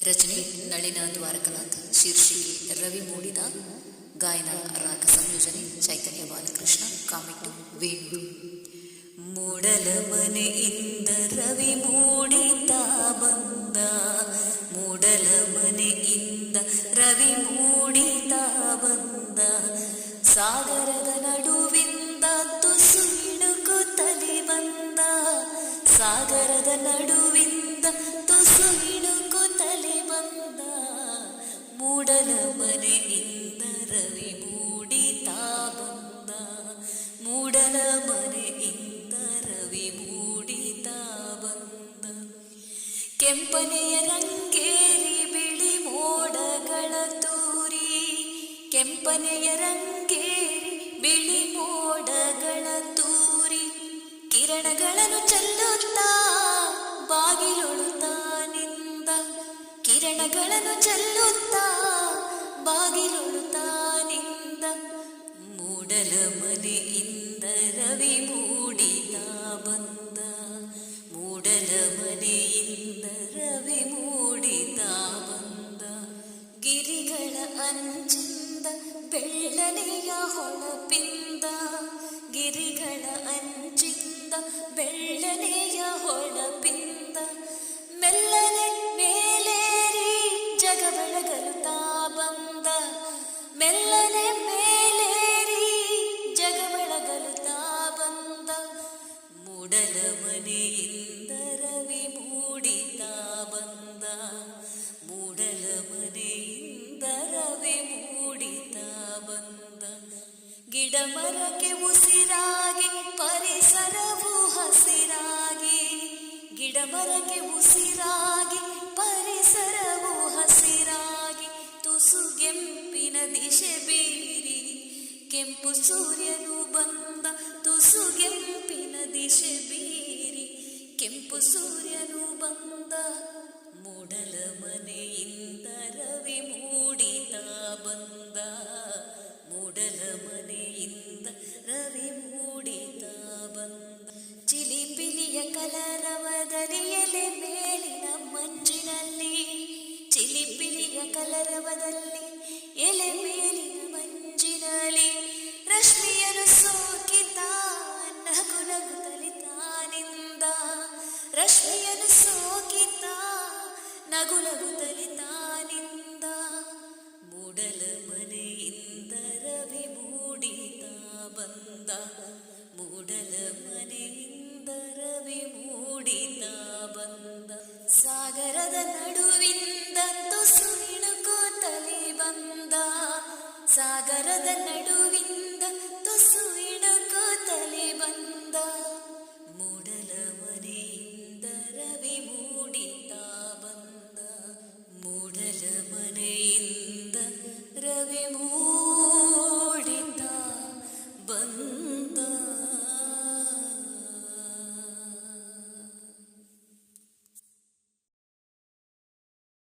ರಚನೆ ನಳಿನ ದ್ವಾರಕನಾಥ್. ಶೀರ್ಷಿಕೆ ರವಿ ಮೂಡಿದ. ಗಾಯನ ರಾಗ ಸಂಯೋಜನೆ ಚೈತನ್ಯ ಬಾಲಕೃಷ್ಣ. ಕಾಮೆಂಟು ವೇಣು. ಮೂಡಲ ಮನೆಯಿಂದ ರವಿ ಮೂಡಿತ ಬಂದ, ಮೂಡಲ ಮನೆಯಿಂದ ರವಿ ಮೂಡಿತ ಬಂದ, ಸಾಗರದ ನಡುವಿಂದ ತುಸು ಇಣುಕುತ್ತಲೇ ಬಂದ, ಸಾಗರದ ನಡುವಿಂದ ತುಸು ಇಣುಕುತ್ತಲೇ ಬಂದ, ಮೂಡಲ ಮನೆಯಿಂದ ರವಿ ಮೂಡಿತ ಬಂದ, ಮೂಡಲ ಮನೆಯಿಂದ ರವಿ ಮೂಡಿತ ಬಂದ. ಕೆಂಪನೆಯ ರಂಗೇರಿ ಬಿಳಿ ಮೋಡಗಳ ತೂರಿ, ಕೆಂಪನೆಯ ರಂಗೇರಿ ಬಿಳಿ ಮೋಡಗಳ ತೂರಿ, ಕಿರಣಗಳನ್ನು ಚೆಲ್ಲುತ್ತಾ ಬಾಗಿಲೊಳುತ್ತಾ ನಿಂದ, ಕಿರಣಗಳನ್ನು ಚೆಲ್ಲುತ್ತಾ ಬಾಗಿಲೊಳುತ್ತಾ ನಿಂದ, ಮೂಡಲ ಮನೆಯಿಂದ ರವಿ ಮೂಡಿತ ಬಂದ, ಮೂಡಲ ಮನೆಯಿಂದ ರವಿ ಮೂಡಿತ ಬಂದ. ಗಿರಿಗಳ ಅಂಚಿಂದ ಬೆಳ್ಳನೆಯ ಹೊಳಪಿಂದ, ಗಿರಿಗಳ ಅಂಚಿಂದ ಬೆಳ್ಳನೆಯ ಹೊಳಪಿಂದ, ಮೆಲ್ಲನೆ ಮೇಲೇರಿ ಜಗ ಬೆಳಗಲುತ್ತಾ ಬಂದ, ಮೆಲ್ಲನೆ ಮೇಲೇರಿ ಜಗ ಬೆಳಗಲುತ್ತಾ ಬಂದ, ಮೂಡಲ ಮನೆಯಿಂದ ರವಿ ಮೂಡಿತ ಬಂದ, ಮೂಡಲ ಮನೆಯಿಂದ ರವಿ ಮೂಡಿತ ಬಂದ. ಗಿಡ ಮರಕ್ಕೆ ಉಸಿರಾಗಿ ಪರಿಸರವು ಹಸಿರಾಗಿ, ಗಿಡ ಮರಕ್ಕೆ ಉಸಿರಾಗಿ ಪರಿಸರವು ಹಸಿರಾಗಿ, ತುಸು ಕೆಂಪಿನ ದಿಶೆ ಬೀರಿ ಕೆಂಪು ಸೂರ್ಯನು ಬಂದ, ತುಸು ಕೆಂಪಿನ ದಿಶೆ ಬೀರಿ ಕೆಂಪು ಸೂರ್ಯನು ಬಂದ, ಮೂಡಲ ಮನೆಯಿಂದ ರವಿ ಮೂಡಿತ ಬಂದ, ಮೂಡಲ ಮನೆಯಿಂದ ರವಿ ಮೂಡಿತ ಬಂದ. ಚಿಲಿಪಿಲಿಯ ಕಲರವದಲ್ಲಿ ಎಲೆ ಮೇಲಿನ ಮಂಜಿನಲ್ಲಿ, ಚಿಲಿಪಿಲಿಯ ಕಲರವದಲ್ಲಿ ಎಲೆ ಮೇಲಿನ ಮಂಜಿನಲ್ಲಿ, ರಶ್ಮಿಯನು ಸೋಕಿತ ನಗು ನಗುತ್ತಲಿ ತಾನಿಂದ, ರಶ್ಮಿಯನು ಸೋಕಿತ ನಗು ನಗುತ್ತಲಿ ತಾನಿಂದ, ಮೂಡಲ ಮನೆಯಿಂದ ರವಿ ಮೂಡಿತ ಬಂದ, ಮೂಡಲ ಮನೆಯಿಂದ ರವಿ ಮೂಡಿತ ಬಂದ. ಸಾಗರದ ನಡುವಿಂದ ತುಸು ಇಣುಕುತ್ತಲೇ ಬಂದ, ಸಾಗರದ ನಡುವಿಂದ ತುಸು ಇಣುಕುತ್ತಲೇ ಬಂದ, ಮೂಡಲ ಮನೆಯಿಂದ ರವಿ ಮೂಡಿತ ಬಂದ, ಮೂಡಲ ಮನೆಯಿಂದ ರವಿ ಮೂಡಿತ ಬಂದ.